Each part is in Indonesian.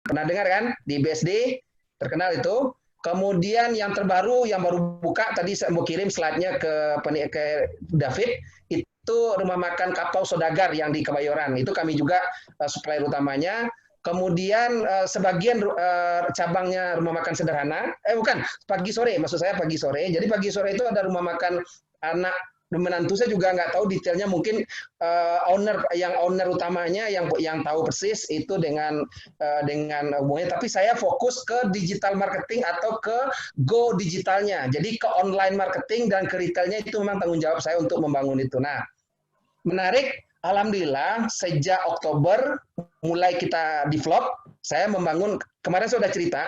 Pernah dengar kan? Di BSD, terkenal itu. Kemudian yang terbaru, yang baru buka, tadi saya mau kirim slide-nya ke David, itu rumah makan Kapau Sodagar yang di Kebayoran. Itu kami juga supplier utamanya. Kemudian sebagian cabangnya rumah makan sederhana, bukan, pagi sore, maksud saya pagi sore. Jadi pagi sore itu ada rumah makan anak menantu, saya juga nggak tahu detailnya, mungkin owner utamanya yang tahu persis itu dengan hubungannya, tapi saya fokus ke digital marketing atau ke go digitalnya, jadi ke online marketing dan ke retailnya, itu memang tanggung jawab saya untuk membangun itu. Nah, menarik, alhamdulillah sejak Oktober mulai kita develop, saya membangun, kemarin saya sudah cerita,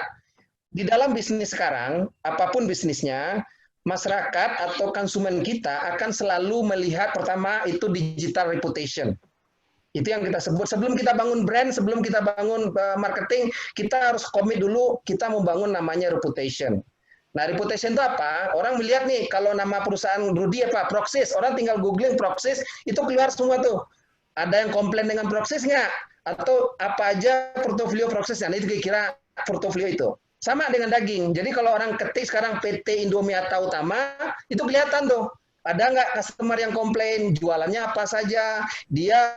di dalam bisnis sekarang, apapun bisnisnya, masyarakat atau konsumen kita akan selalu melihat pertama itu digital reputation. Itu yang kita sebut. Sebelum kita bangun brand, sebelum kita bangun marketing, kita harus komit dulu, kita membangun namanya reputation. Nah, reputation itu apa? Orang melihat nih, kalau nama perusahaan Rudy apa? Proxys. Orang tinggal googling Proxys, itu keluar semua tuh. Ada yang komplain dengan Proxys nggak? Atau apa aja portofolio Proxys? Nah, itu kira-kira portofolio itu. Sama dengan daging. Jadi kalau orang ketik sekarang PT Indomiata Utama, itu kelihatan tuh. Ada nggak customer yang komplain, jualannya apa saja, dia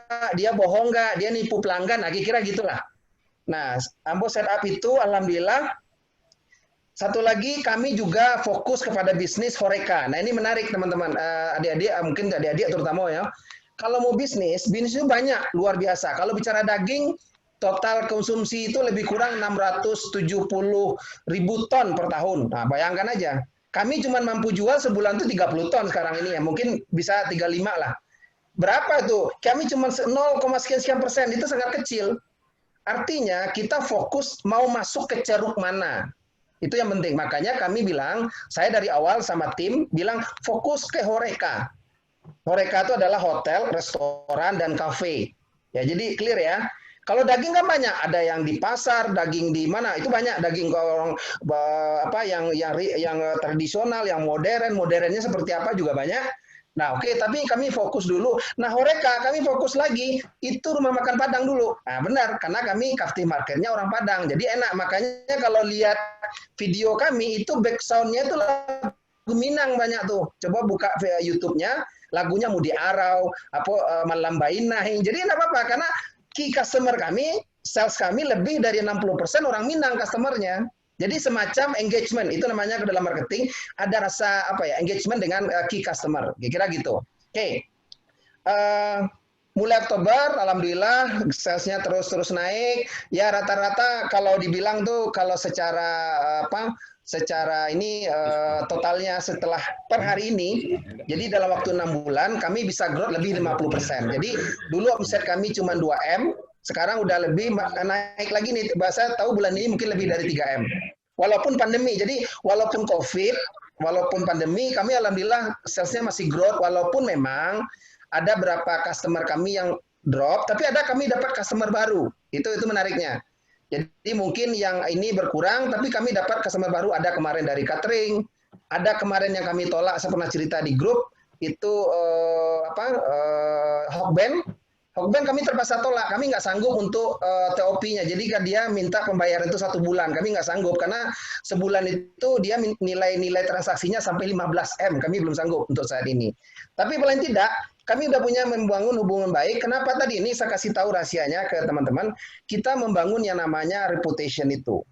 bohong nggak, dia nipu pelanggan, nah kira-kira gitulah. Nah, Ambo setup itu, alhamdulillah. Satu lagi, kami juga fokus kepada bisnis Horeca. Nah, ini menarik teman-teman, adik-adik, mungkin adik-adik terutama ya. Kalau mau bisnis itu banyak, luar biasa. Kalau bicara daging, total konsumsi itu lebih kurang 670 ribu ton per tahun. Nah, bayangkan aja. Kami cuma mampu jual sebulan itu 30 ton sekarang ini ya. Mungkin bisa 35 lah. Berapa tuh? Kami cuma 0,sekian persen. Itu sangat kecil. Artinya kita fokus mau masuk ke ceruk mana. Itu yang penting. Makanya kami bilang, saya dari awal sama tim bilang fokus ke Horeca. Horeca itu adalah hotel, restoran, dan kafe. Ya, jadi clear ya. Kalau daging kan banyak, ada yang di pasar, daging di mana, itu banyak daging orang yang tradisional, yang modernnya seperti apa juga banyak. Nah, oke, tapi kami fokus dulu. Nah, Horeca kami fokus lagi, itu rumah makan Padang dulu. Nah, benar, karena kami captive marketnya orang Padang, jadi enak. Makanya kalau lihat video kami, itu back sound-nya itu lagu Minang banyak tuh. Coba buka YouTube-nya, lagunya Mudi Arau, Malam Bainah. Jadi enggak apa-apa, karena key customer kami, sales kami lebih dari 60% orang Minang customernya. Jadi semacam engagement, itu namanya ke dalam marketing, ada rasa engagement dengan key customer, kira-kira gitu. Oke. Mulai Oktober, alhamdulillah salesnya terus naik. Ya rata-rata kalau dibilang tuh, kalau secara ini totalnya setelah per hari ini, jadi dalam waktu 6 bulan kami bisa growth lebih 50%. Jadi dulu omset kami cuma 2M, sekarang udah lebih naik lagi nih. Bahasa tahu bulan ini mungkin lebih dari 3M. Walaupun pandemi, jadi walaupun COVID, walaupun pandemi, kami alhamdulillah salesnya masih growth, walaupun memang ada berapa customer kami yang drop, tapi ada kami dapat customer baru. Itu menariknya. Jadi mungkin yang ini berkurang, tapi kami dapat customer baru. Ada kemarin dari catering, ada kemarin yang kami tolak, saya pernah cerita di grup, itu Hokben. Hokben kami terpaksa tolak, kami nggak sanggup untuk TOP-nya. Jadi kan dia minta pembayaran itu 1 bulan, kami nggak sanggup, karena sebulan itu dia nilai transaksinya sampai 15M, kami belum sanggup untuk saat ini. Tapi paling tidak, kami udah punya membangun hubungan baik. Kenapa tadi ini saya kasih tahu rahasianya ke teman-teman, kita membangun yang namanya reputation itu.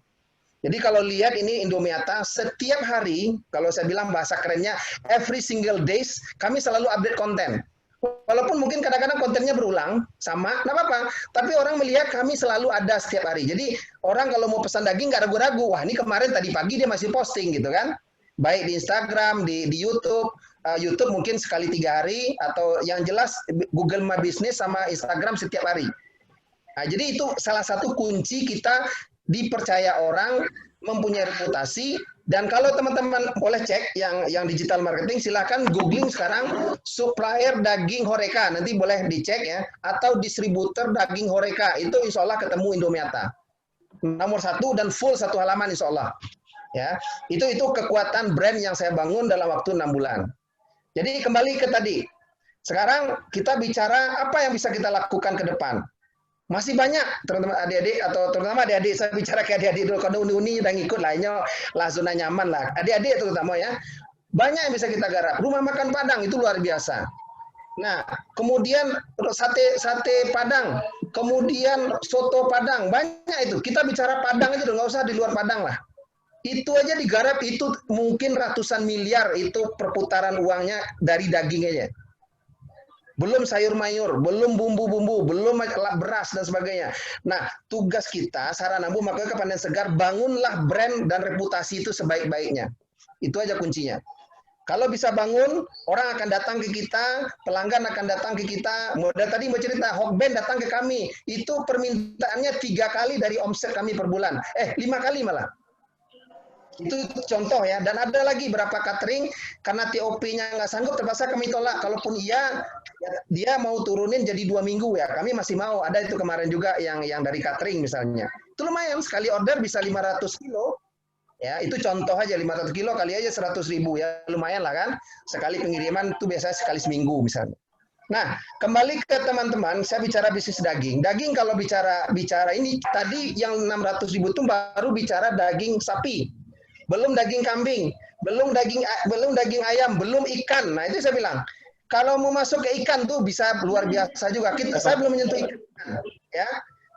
Jadi kalau lihat ini Indomiata, setiap hari, kalau saya bilang bahasa kerennya, every single days, kami selalu update konten. Walaupun mungkin kadang-kadang kontennya berulang, sama, nggak apa-apa. Tapi orang melihat kami selalu ada setiap hari. Jadi orang kalau mau pesan daging nggak ragu-ragu. Wah ini kemarin tadi pagi dia masih posting gitu kan. Baik di Instagram, di YouTube. YouTube mungkin sekali 3 hari, atau yang jelas Google My Business sama Instagram setiap hari. Nah, jadi itu salah satu kunci kita dipercaya orang, mempunyai reputasi. Dan kalau teman-teman boleh cek yang digital marketing, silahkan googling sekarang supplier daging Horeca, nanti boleh dicek ya, atau distributor daging Horeca, itu insya Allah ketemu Indomiata. Nomor 1 dan full 1 halaman insya Allah. Ya, itu kekuatan brand yang saya bangun dalam waktu 6 bulan. Jadi kembali ke tadi, sekarang kita bicara apa yang bisa kita lakukan ke depan. Masih banyak teman-teman adik-adik atau terutama adik-adik, saya bicara ke adik-adik dulu, kalau uni-uni udah ngikut lainnya lah zona nyaman lah. Adik-adik terutama ya, banyak yang bisa kita garap. Rumah makan Padang itu luar biasa. Nah, kemudian sate Padang, kemudian soto Padang, banyak itu. Kita bicara Padang aja, nggak usah di luar Padang lah. Itu aja digarap itu mungkin ratusan miliar itu perputaran uangnya dari dagingnya. Belum sayur mayur, belum bumbu-bumbu, belum beras dan sebagainya. Nah, tugas kita, saran Ambo, makanya ke Panen Segar, bangunlah brand dan reputasi itu sebaik-baiknya. Itu aja kuncinya. Kalau bisa bangun, orang akan datang ke kita, pelanggan akan datang ke kita. Modal tadi mau cerita, Hokben datang ke kami, itu permintaannya 3 kali dari omset kami per bulan. 5 kali malah. Itu contoh ya. Dan ada lagi berapa catering, karena TOP-nya nggak sanggup, terpaksa kami tolak. Kalaupun iya, dia mau turunin jadi 2 minggu ya, kami masih mau. Ada itu kemarin juga yang dari catering misalnya. Itu lumayan, sekali order bisa 500 kilo. Ya, itu contoh aja, 500 kilo kali aja 100.000 ya, lumayan lah kan. Sekali pengiriman itu biasanya sekali seminggu misalnya. Nah, kembali ke teman-teman, saya bicara bisnis daging. Daging kalau bicara ini tadi yang 600.000 itu baru bicara daging sapi. Belum daging kambing, belum daging ayam, belum ikan. Nah, itu saya bilang, kalau mau masuk ke ikan tuh bisa luar biasa juga. Saya belum menyentuh ikan, ya.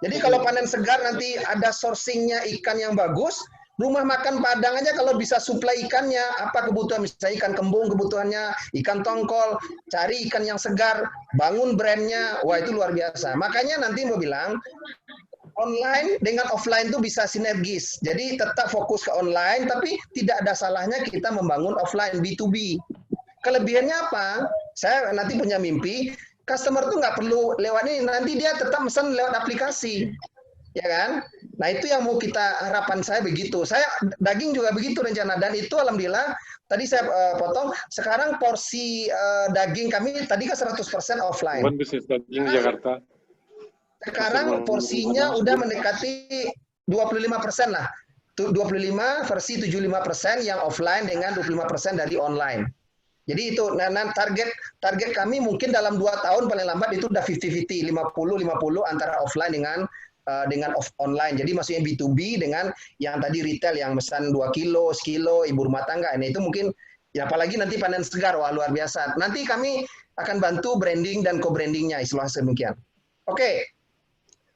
Jadi kalau Panen Segar nanti ada sourcingnya ikan yang bagus, rumah makan Padang aja kalau bisa suplai ikannya, apa kebutuhan, misalnya ikan kembung kebutuhannya, ikan tongkol, cari ikan yang segar, bangun brandnya, wah itu luar biasa. Makanya nanti mau bilang, online dengan offline itu bisa sinergis. Jadi tetap fokus ke online, tapi tidak ada salahnya kita membangun offline B2B. Kelebihannya apa? Saya nanti punya mimpi, customer tuh nggak perlu lewat ini, nanti dia tetap pesan lewat aplikasi. Ya kan? Nah itu yang mau kita, harapan saya begitu. Saya daging juga begitu rencana, dan itu alhamdulillah tadi saya potong. Sekarang porsi daging kami tadi kan 100% offline. Bukan bisnis daging Jakarta. Sekarang porsinya udah mendekati 25% lah. 25 versi 75% yang offline dengan 25% dari online. Jadi itu, nah target kami mungkin dalam 2 tahun paling lambat itu udah 50-50, 50-50 antara offline dengan online. Jadi maksudnya B2B dengan yang tadi retail yang pesan 2 kilo, sekilo, ibu rumah tangga. Nah itu mungkin, ya apalagi nanti Panen Segar, wah luar biasa. Nanti kami akan bantu branding dan co-brandingnya, istilah demikian. Oke,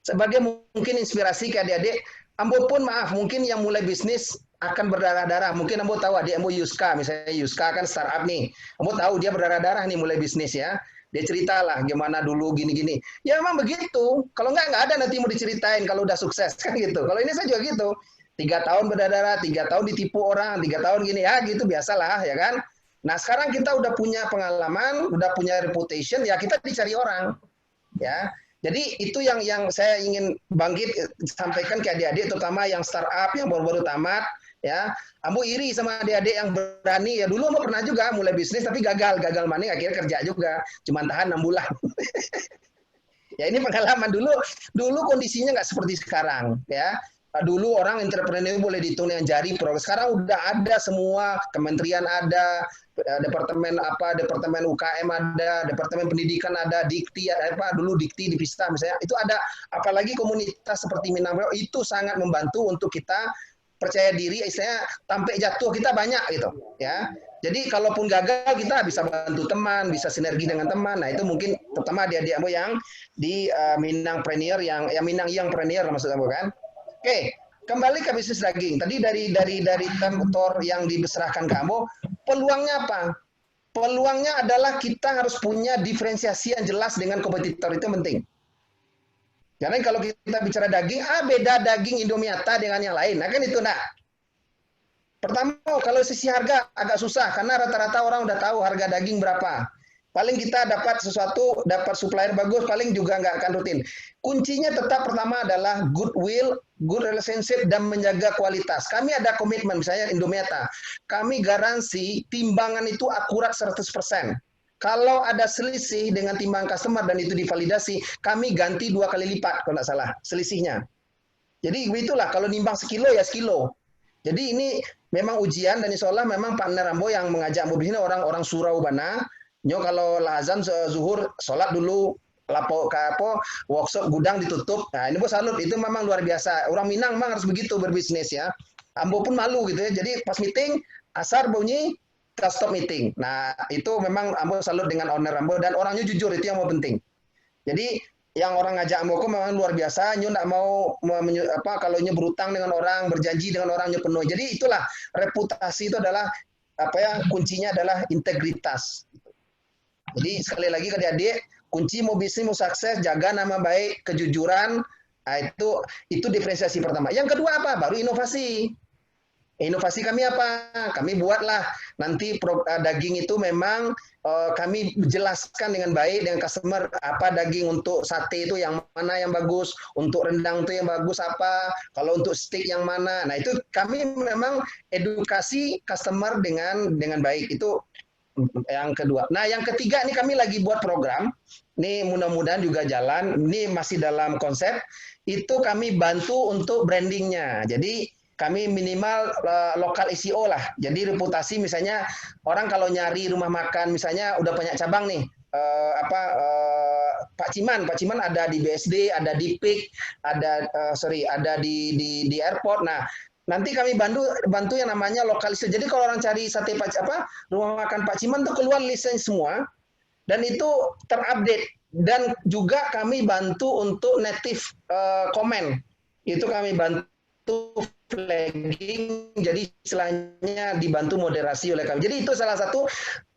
sebagai mungkin inspirasi ke adik-adik, Ambo pun maaf, mungkin yang mulai bisnis akan berdarah-darah. Mungkin Ambo tahu adik Ambo Yuska, misalnya Yuska kan startup nih. Ambo tahu dia berdarah-darah nih mulai bisnis ya. Dia ceritalah gimana dulu gini-gini. Ya memang begitu. Kalau nggak ada nanti mau diceritain kalau udah sukses kan gitu. Kalau ini saya juga gitu. 3 tahun berdarah, 3 tahun ditipu orang, 3 tahun gini ya gitu, biasalah ya kan. Nah sekarang kita udah punya pengalaman, udah punya reputation, ya kita dicari orang. Ya. Jadi itu yang saya ingin bangkit sampaikan ke adik-adik, terutama yang startup yang baru-baru tamat. Ya, Ambo iri sama adik-adik yang berani. Ya dulu Ambo pernah juga mulai bisnis tapi gagal maning, akhirnya kerja juga, cuma tahan 6 bulan. Ya ini pengalaman dulu kondisinya nggak seperti sekarang ya. Dulu orang entrepreneur boleh dihitung dengan jari, progres. Sekarang udah ada semua, kementerian ada, departemen UKM ada, departemen pendidikan ada, Dikti apa dulu Dikti dipisah misalnya. Itu ada, apalagi komunitas seperti Minang itu sangat membantu untuk kita percaya diri, istilahnya sampai jatuh kita banyak gitu ya. Jadi kalaupun gagal kita bisa bantu teman, bisa sinergi dengan teman. Nah itu mungkin terutama adik-adik Ambo yang di Minangpreneur, yang Minang Youngpreneur maksud Ambo kan. Oke, kembali ke bisnis daging. Tadi dari temtor yang diserahkan ke Ambo, peluangnya apa? Peluangnya adalah kita harus punya diferensiasi yang jelas dengan kompetitor, itu penting. Karena kalau kita bicara daging, beda daging Indomiata dengan yang lain. Nah kan itu, nah. Pertama, kalau sisi harga agak susah, karena rata-rata orang udah tahu harga daging berapa. Paling kita dapat sesuatu, dapat supplier bagus, paling juga nggak akan rutin. Kuncinya tetap pertama adalah goodwill, good relationship, dan menjaga kualitas. Kami ada komitmen, misalnya Indomiata. Kami garansi timbangan itu akurat 100%. Kalau ada selisih dengan timbang customer dan itu divalidasi, kami ganti 2 kali lipat kalau nggak salah selisihnya. Jadi begitulah, kalau nimbang sekilo ya sekilo. Jadi ini memang ujian, dan insya Allah memang partner Ambo yang mengajak Ambo di sini orang-orang surau bana. Nyo kalau azan zuhur sholat dulu, lapo apa workshop gudang ditutup. Nah, ini Ambo salut, itu memang luar biasa. Orang Minang memang harus begitu berbisnis ya. Ambo pun malu gitu ya. Jadi pas meeting asar bunyi kita stop meeting. Nah, itu memang Ambo salut dengan owner Ambo dan orangnya jujur, itu yang mau penting. Jadi yang orang ngajak Ambo memang luar biasa, nyu nggak mau kalau nyu berutang dengan orang, berjanji dengan orang nyu penuh. Jadi itulah reputasi itu adalah kuncinya adalah integritas. Jadi sekali lagi adik-adik, kunci mau bisnis mau sukses, jaga nama baik, kejujuran. Nah, itu diferensiasi pertama. Yang kedua apa? Baru inovasi. Inovasi kami apa? Kami buatlah nanti daging itu memang kami jelaskan dengan baik dengan customer apa daging untuk sate itu yang mana yang bagus, untuk rendang itu yang bagus apa, kalau untuk steak yang mana. Nah, itu kami memang edukasi customer dengan baik. Itu yang kedua. Nah, yang ketiga ini kami lagi buat program. Ini mudah-mudahan juga jalan. Ini masih dalam konsep. Itu kami bantu untuk brandingnya. Jadi kami minimal lokal SEO lah. Jadi reputasi misalnya orang kalau nyari rumah makan misalnya udah banyak cabang nih. Pak Ciman ada di BSD, ada di PIK, ada di airport. Nah, nanti kami bantu yang namanya lokalisasi. Jadi kalau orang cari sate rumah makan Pak Ciman tuh keluar listnya semua dan itu terupdate dan juga kami bantu untuk native comment. Itu kami bantu flagging, jadi istilahnya dibantu moderasi oleh kami. Jadi itu salah satu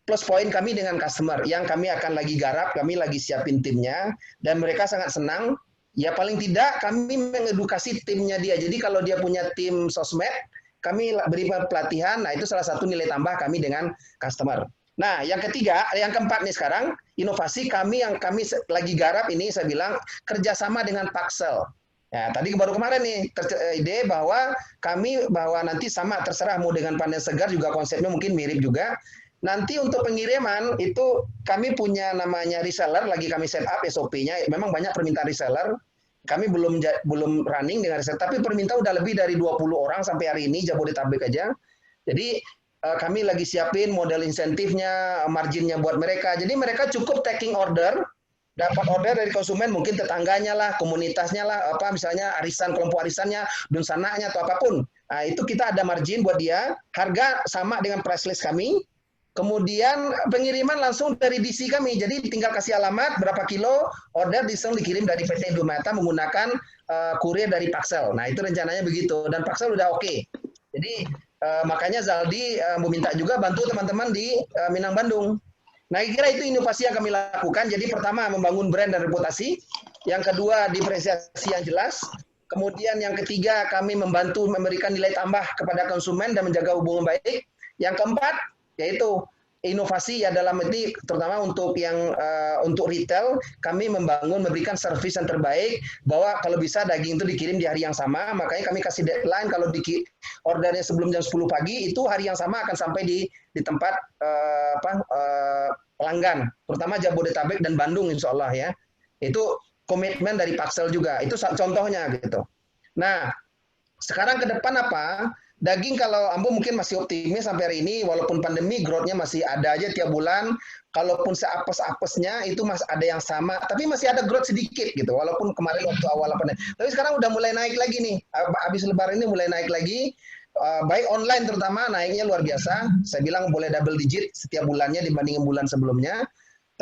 plus poin kami dengan customer yang kami akan lagi garap, kami lagi siapin timnya dan mereka sangat senang. Ya paling tidak kami mengedukasi timnya dia. Jadi kalau dia punya tim sosmed, kami beri pelatihan. Nah, itu salah satu nilai tambah kami dengan customer. Nah, yang keempat nih sekarang, inovasi yang kami lagi garap ini saya bilang kerjasama dengan Paxel. Ya, tadi baru kemarin nih ide bahwa nanti sama terserah mau dengan panen segar juga konsepnya mungkin mirip juga. Nanti untuk pengiriman itu kami punya namanya reseller, lagi kami set up SOP-nya. Memang banyak permintaan reseller. Kami belum running dengan reseller, tapi permintaan udah lebih dari 20 orang sampai hari ini Jabodetabek aja. Jadi kami lagi siapin model insentifnya, marginnya buat mereka. Jadi mereka cukup taking order, dapat order dari konsumen, mungkin tetangganya lah, komunitasnya lah, misalnya kelompok arisannya, dunsananya atau apapun. Nah, itu kita ada margin buat dia, harga sama dengan price list kami. Kemudian pengiriman langsung dari DC kami. Jadi tinggal kasih alamat berapa kilo, order langsung dikirim dari PT Indomata menggunakan kurir dari Paxel. Nah, itu rencananya begitu dan Paxel udah oke. Jadi makanya Zaldi meminta juga bantu teman-teman di Minang Bandung. Nah, kira itu inovasi yang kami lakukan. Jadi pertama membangun brand dan reputasi, yang kedua diferensiasi yang jelas, kemudian yang ketiga kami membantu memberikan nilai tambah kepada konsumen dan menjaga hubungan baik. Yang keempat yaitu inovasi ya dalam arti terutama untuk untuk retail kami memberikan servis yang terbaik bahwa kalau bisa daging itu dikirim di hari yang sama, makanya kami kasih deadline kalau ordernya sebelum jam 10 pagi itu hari yang sama akan sampai di tempat pelanggan, terutama Jabodetabek dan Bandung insya Allah ya. Itu komitmen dari Paxel juga, itu contohnya gitu. Nah, sekarang ke depan apa? Daging kalau Ambo mungkin masih optimis sampai hari ini, walaupun pandemi growth-nya masih ada aja tiap bulan, kalaupun seapes-apesnya itu masih ada yang sama, tapi masih ada growth sedikit gitu, walaupun kemarin waktu awal pandemi. Tapi sekarang udah mulai naik lagi nih, habis lebaran ini mulai naik lagi, baik online terutama naiknya luar biasa, saya bilang boleh double digit setiap bulannya dibandingin bulan sebelumnya.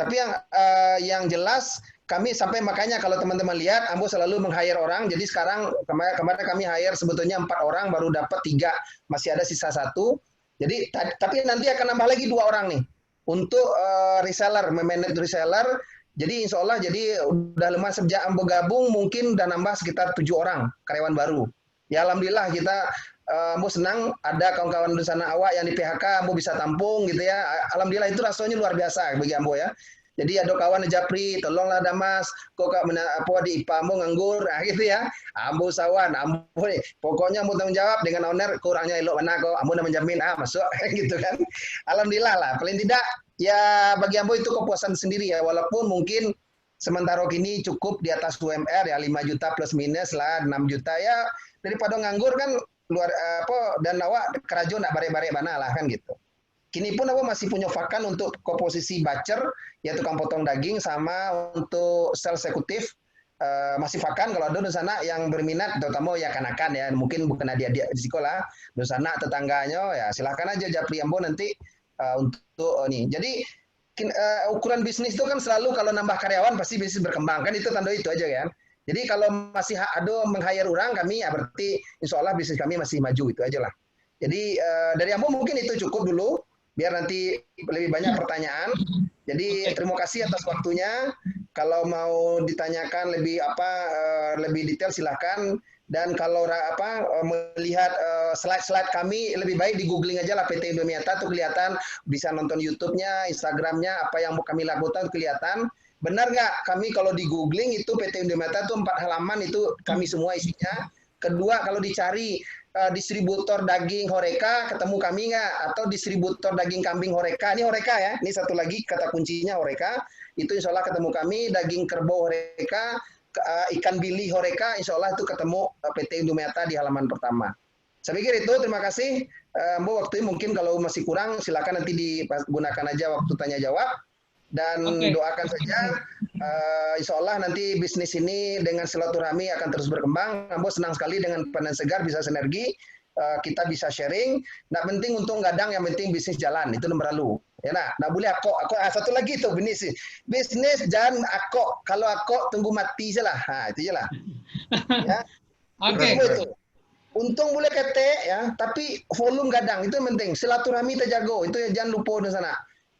Tapi yang jelas kami sampai makanya kalau teman-teman lihat, Ambo selalu meng-hire orang. Jadi sekarang kemarin kami hire sebetulnya 4 orang, baru dapat 3, masih ada sisa 1. Jadi tapi nanti akan nambah lagi 2 orang nih untuk reseller, memanage reseller. Jadi insya Allah jadi udah lemah sejak Ambo gabung mungkin udah nambah sekitar 7 orang karyawan baru. Ya alhamdulillah kita Ambo senang ada kawan-kawan di sana awak yang di PHK Ambo bisa tampung gitu ya. Alhamdulillah itu rasanya luar biasa bagi Ambo ya. Jadi ada kawan Japri, tolonglah Damas, kok di IPA Ambo nganggur, gitu ya. Ambo sawan, Ambo nih, pokoknya mau tanggung jawab dengan owner, kurangnya elok mana kok, Ambo menjamin, masuk, gitu kan. Alhamdulillah lah, paling tidak ya bagi Ambo itu kepuasan sendiri ya, walaupun mungkin sementara kini cukup di atas UMR ya 5 juta plus minus lah 6 juta ya daripada nganggur kan luar dan awak kerajo nak bare-bare mana lah kan gitu. Kini pun aku masih punya vakan untuk komposisi bacer, ya tukang potong daging, sama untuk sales eksekutif masih vakan. Kalau ada di sana yang berminat, terutama ya kanakan ya, mungkin bukan adik-adik di sekolah, di sana tetangganya, ya silahkan aja Japri Ambo nanti untuk nih. Jadi ukuran bisnis itu kan selalu kalau nambah karyawan pasti bisnis berkembang, kan itu tanda itu aja kan. Jadi kalau masih ada meng-hire orang kami, ya berarti insya Allah bisnis kami masih maju, itu aja lah. Jadi dari Ambo mungkin itu cukup dulu, biar nanti lebih banyak pertanyaan. Jadi terima kasih atas waktunya. Kalau mau ditanyakan lebih detail silahkan. Dan kalau melihat slide-slide kami, lebih baik di googling aja lah PT Indomiata, tuh kelihatan, bisa nonton YouTube-nya, Instagram-nya, apa yang mau kami lakukan kelihatan. Benar nggak? Kami kalau di googling itu PT Indomiata tuh 4 halaman, itu kami semua isinya. Kedua, kalau dicari distributor daging Horeca, ketemu kami nggak? Atau distributor daging kambing Horeca, ini Horeca ya, ini satu lagi kata kuncinya Horeca, itu insya Allah ketemu kami. Daging kerbau Horeca, ikan bili Horeca, insya Allah itu ketemu PT Indomiata di halaman pertama. Saya pikir itu, terima kasih. Mbak, waktu mungkin kalau masih kurang, silakan nanti digunakan aja waktu tanya jawab. Dan doakan saja, insya Allah nanti bisnis ini dengan silaturahmi akan terus berkembang. Ambo senang sekali dengan Panen Segar bisa sinergi, kita bisa sharing. Nggak penting untung gadang, yang penting bisnis jalan, itu nomor lalu. Ya nah boleh aku satu lagi tuh bisnis jangan aku, kalau aku tunggu mati saja lah, itu aja lah. Ya. Itu. Untung boleh kete ya, tapi volume gadang itu yang penting. Silaturahmi terjaga, itu ya, jangan lupa di sana.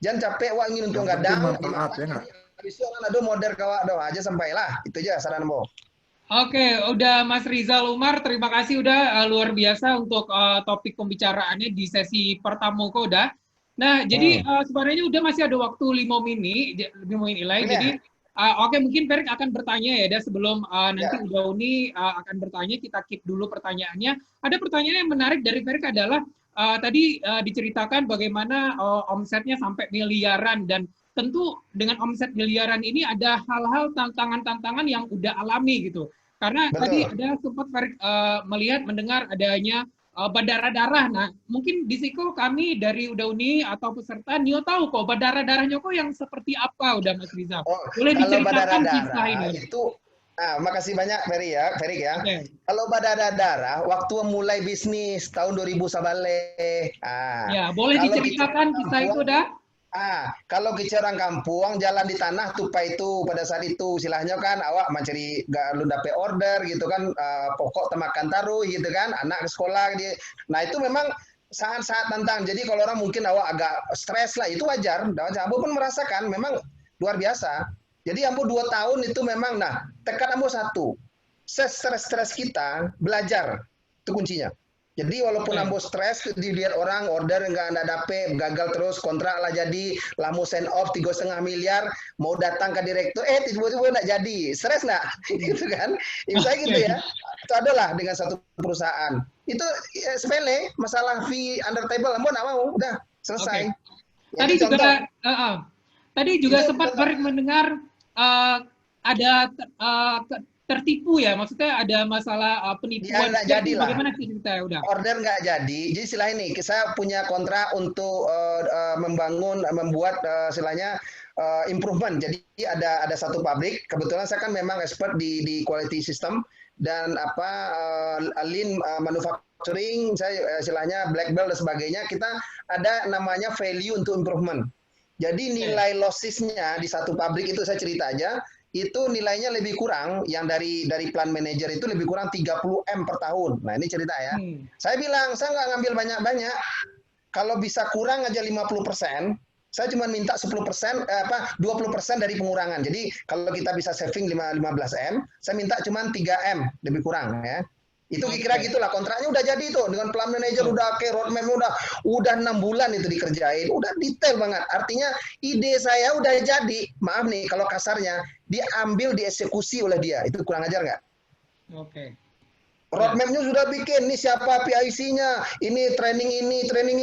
Jangan capek wah ingin untung gadang. Habis itu orang ada modern kawak doa aja sampailah. Itu aja saran Bo. Oke, udah Mas Rizal Umar, terima kasih udah luar biasa untuk topik pembicaraannya di sesi pertama kok udah. Nah, jadi sebenarnya udah masih ada waktu 5 menit lagi. Jadi oke, mungkin Ferik akan bertanya ya, sebelum nanti udah Uni akan bertanya, kita keep dulu pertanyaannya. Ada pertanyaan yang menarik dari Ferik adalah tadi diceritakan bagaimana omsetnya sampai miliaran, dan tentu dengan omset miliaran ini ada hal-hal tantangan-tantangan yang udah alami gitu. Karena tadi ada sempat melihat, mendengar adanya berdarah-darah. Nah, mungkin di situ kami dari Udauni atau peserta Nio tahu kok berdarah-darahnya kok yang seperti apa, udah Mas Rizal. Boleh diceritakan kisah ini? Itu makasih banyak Ferry ya. Kalau berdarah-darah waktu mulai bisnis tahun 2000 sabale. Ya, boleh diceritakan kisah itu dah. Kalau kita orang kampung jalan di tanah tupai itu pada saat itu silahnya kan awak mencari lu dapet order gitu kan, pokok temakan taruh gitu kan, anak ke sekolah dia. Nah itu memang sangat-sangat tantang. Jadi kalau orang mungkin awak agak stres lah, itu wajar. Ambo pun merasakan memang luar biasa. Jadi Ambo 2 tahun itu memang, tekan Ambo satu, stres kita belajar, itu kuncinya. Jadi walaupun Ambo stres, dilihat orang order nggak dapet, gagal terus, kontrak lah jadi, lah mau send off 3,5 miliar, mau datang ke direktur, tiba-tiba nggak jadi, stres nggak? Gitu kan? Misalnya gitu ya. Itu adalah dengan satu perusahaan. Itu sepele, masalah fee under table, Ambo nggak mau, udah selesai. Tadi juga sempat mendengar ada tertipu ya, maksudnya ada masalah penipuan. Ya, jadi lah. Bagaimana ceritanya udah? Order nggak jadi. Jadi istilah ini, saya punya kontrak untuk membuat istilahnya improvement. Jadi ada satu pabrik. Kebetulan saya kan memang expert di quality system dan lean manufacturing. Saya istilahnya black belt dan sebagainya. Kita ada namanya value untuk improvement. Jadi nilai lossesnya di satu pabrik itu saya cerita aja. Itu nilainya lebih kurang, yang dari plan manager itu lebih kurang 30 M per tahun. Nah ini cerita ya. Saya bilang, saya nggak ngambil banyak-banyak. Kalau bisa kurang aja 50%, saya cuma minta 10%, 20% dari pengurangan. Jadi kalau kita bisa saving 15 M, saya minta cuma 3 M, lebih kurang ya. Itu kira-kira gitulah, kontraknya udah jadi itu dengan plan manager, udah roadmap udah 6 bulan itu dikerjain, udah detail banget. Artinya ide saya udah jadi, maaf nih kalau kasarnya, diambil dieksekusi oleh dia. Itu kurang ajar nggak? Roadmap-nya sudah bikin, nih siapa PIC-nya, ini training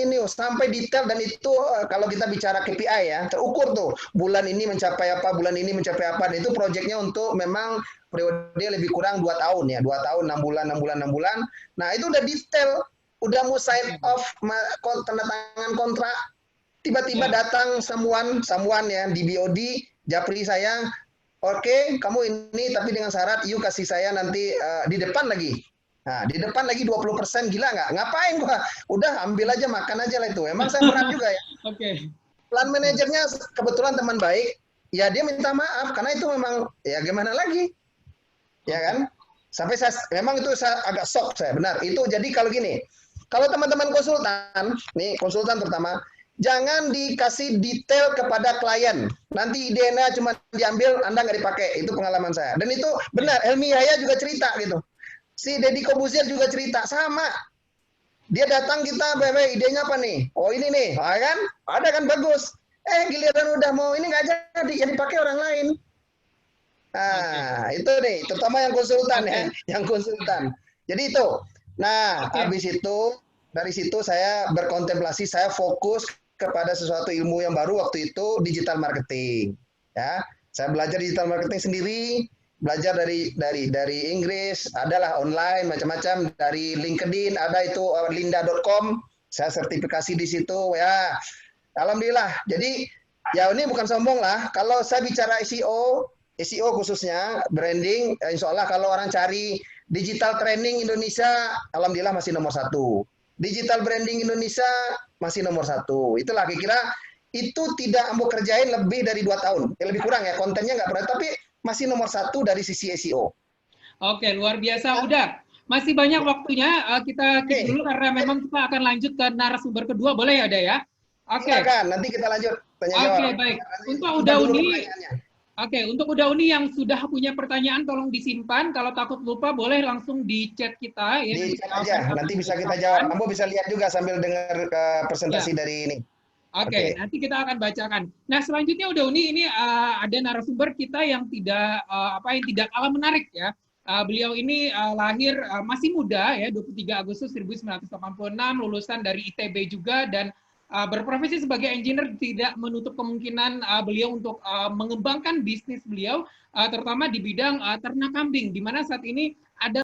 ini, sampai detail. Dan itu kalau kita bicara KPI ya, terukur tuh, bulan ini mencapai apa, bulan ini mencapai apa. Dan itu proyeknya untuk memang periode lebih kurang 2 tahun ya, 2 tahun, 6 bulan. Nah itu udah detail, udah mau sign off, tanda tangan kontrak. Tiba-tiba datang someone ya di BOD, japri saya, oke, kamu ini tapi dengan syarat you kasih saya nanti di depan lagi. Nah, di depan lagi 20%, gila nggak? Ngapain gua? Udah ambil aja, makan aja lah itu. Emang saya berat juga ya. Oke. Plan manajernya kebetulan teman baik, ya dia minta maaf karena itu memang ya gimana lagi. Ya kan? Sampai memang itu saya agak shock saya, benar. Itu jadi kalau gini, kalau teman-teman konsultan, nih konsultan terutama, jangan dikasih detail kepada klien. Nanti idenya cuma diambil, Anda nggak dipakai. Itu pengalaman saya. Dan itu benar, Helmi Yahya juga cerita gitu. Si Deddy Kobuzier juga cerita, sama. Dia datang kita, idenya apa nih? Oh ini nih, kan? Ada kan bagus. Giliran udah mau ini nggak jadi, yang dipakai orang lain. Nah, itu nih, terutama yang konsultan ya, yang konsultan. Jadi itu. Nah, habis itu dari situ saya berkontemplasi, saya fokus kepada sesuatu ilmu yang baru waktu itu, digital marketing. Ya, saya belajar digital marketing sendiri, belajar dari Inggris, adalah online macam-macam, dari LinkedIn ada itu linda.com, saya sertifikasi di situ ya. Alhamdulillah. Jadi ya ini bukan sombong lah, kalau saya bicara SEO khususnya branding, insya Allah kalau orang cari digital training Indonesia, alhamdulillah masih nomor 1. Digital branding Indonesia masih nomor 1. Itulah kira-kira itu tidak mau kerjain lebih dari 2 tahun, lebih kurang ya, kontennya nggak pernah, tapi masih nomor 1 dari sisi SEO. Oke, luar biasa. Udah, masih banyak waktunya, kita keep dulu karena memang kita akan lanjut ke narasumber kedua, boleh ya, Ada ya? Oke. Silakan, nanti kita lanjut tanya jawab. Oke, baik. Untuk Uda Uni, untuk Uda Uni yang sudah punya pertanyaan tolong disimpan, kalau takut lupa boleh langsung di chat kita ya. Di chat aja, nanti bisa kita jawab. Kamu bisa lihat juga sambil dengar presentasi dari ini. Oke, nanti kita akan bacakan. Nah, selanjutnya Uda Uni ini ada narasumber kita yang tidak tidak kalah menarik ya. Beliau ini lahir masih muda ya, 23 Agustus 1986, lulusan dari ITB juga, dan berprofesi sebagai engineer tidak menutup kemungkinan beliau untuk mengembangkan bisnis beliau, terutama di bidang ternak kambing, di mana saat ini ada